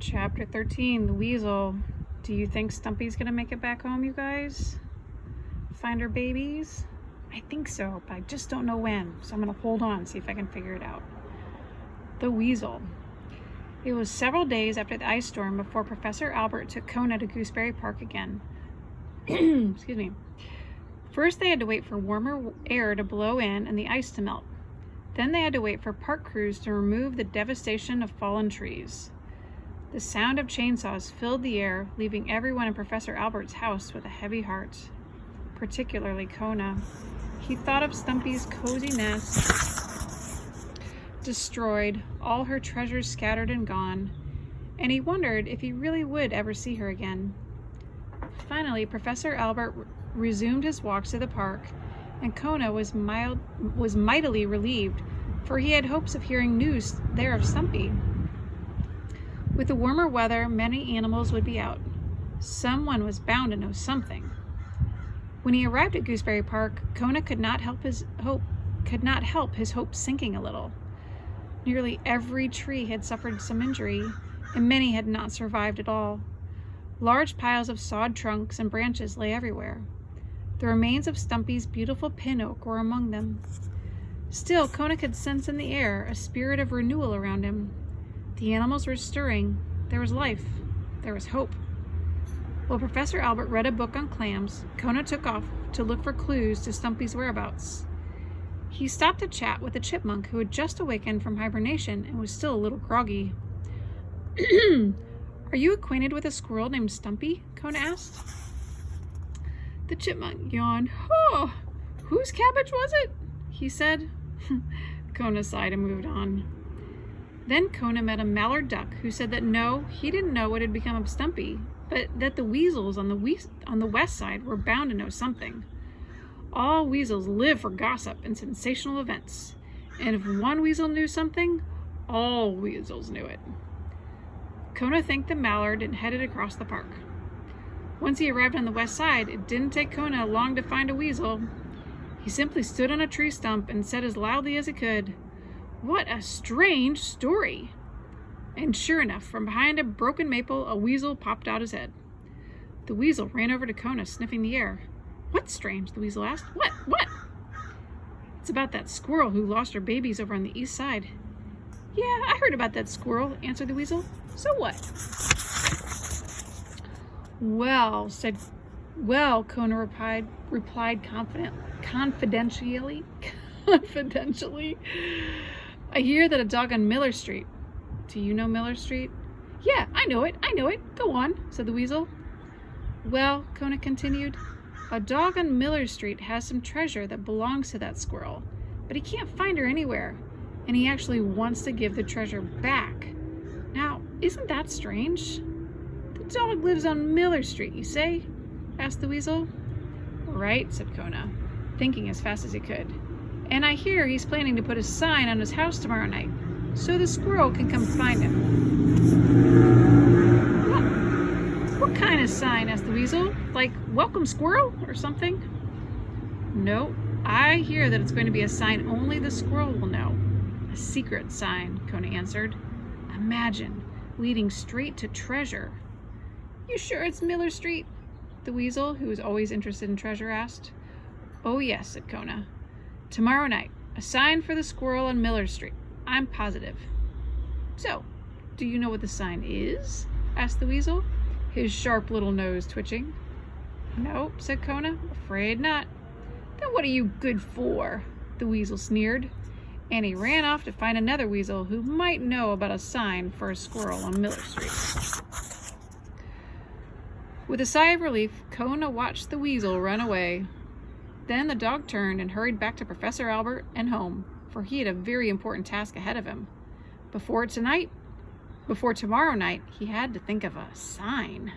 Chapter 13, the Weasel. Do you think Stumpy's gonna make it back home, you guys? Find her babies? I think so, but I just don't know when, so I'm gonna hold on, see if I can figure it out. The Weasel. It was several days after the ice storm before Professor Albert took Kona to Gooseberry Park again. Excuse me. First, they had to wait for warmer air to blow in and the ice to melt. Then they had to wait for park crews to remove the devastation of fallen trees. The sound of chainsaws filled the air, leaving everyone in Professor Albert's house with a heavy heart, particularly Kona. He thought of Stumpy's cozy nest, destroyed, all her treasures scattered and gone, and he wondered if he really would ever see her again. Finally, Professor Albert resumed his walks to the park, and Kona was mightily relieved, for he had hopes of hearing news there of Stumpy. With the warmer weather, many animals would be out. Someone was bound to know something. When he arrived at Gooseberry Park, Kona could not help his hopes sinking a little. Nearly every tree had suffered some injury, and many had not survived at all. Large piles of sawed trunks and branches lay everywhere. The remains of Stumpy's beautiful pin oak were among them. Still, Kona could sense in the air a spirit of renewal around him. The animals were stirring. There was life. There was hope. While Professor Albert read a book on clams, Kona took off to look for clues to Stumpy's whereabouts. He stopped to chat with a chipmunk who had just awakened from hibernation and was still a little groggy. "Are you acquainted with a squirrel named Stumpy?" Kona asked. The chipmunk yawned. "Oh, whose cabbage was it?" he said. Kona sighed and moved on. Then Kona met a mallard duck who said that no, he didn't know what had become of Stumpy, but that the weasels on the west side were bound to know something. All weasels live for gossip and sensational events, and if one weasel knew something, all weasels knew it. Kona thanked the mallard and headed across the park. Once he arrived on the west side, it didn't take Kona long to find a weasel. He simply stood on a tree stump and said as loudly as he could, "What a strange story!" And sure enough, from behind a broken maple, a weasel popped out his head. The weasel ran over to Kona, sniffing the air. "What's strange?" the weasel asked. What? "It's about that squirrel who lost her babies over on the east side." "Yeah, I heard about that squirrel," answered the weasel. "So what?" Well, Kona replied confidentially. "I hear that a dog on Miller Street." "Do you know Miller Street?" "Yeah, I know it. Go on," said the weasel. "Well," Kona continued, "a dog on Miller Street has some treasure that belongs to that squirrel, but he can't find her anywhere, and he actually wants to give the treasure back. Now, isn't that strange?" "The dog lives on Miller Street, you say?" asked the weasel. "Right," said Kona, thinking as fast as he could. "And I hear he's planning to put a sign on his house tomorrow night, so the squirrel can come find him." What kind of sign?" asked the weasel. "Like, 'Welcome, Squirrel,' or something?" "No, I hear that it's going to be a sign only the squirrel will know. A secret sign," Kona answered. "Imagine, leading straight to treasure." "You sure it's Miller Street?" the weasel, who was always interested in treasure, asked. "Oh yes," said Kona. "Tomorrow night, a sign for the squirrel on Miller Street. I'm positive." "So, do you know what the sign is?" asked the weasel, his sharp little nose twitching. "No," said Kona, "afraid not." "Then what are you good for?" the weasel sneered, and he ran off to find another weasel who might know about a sign for a squirrel on Miller Street. With a sigh of relief, Kona watched the weasel run away. Then the dog turned and hurried back to Professor Albert and home, for he had a very important task ahead of him. Before tomorrow night, he had to think of a sign.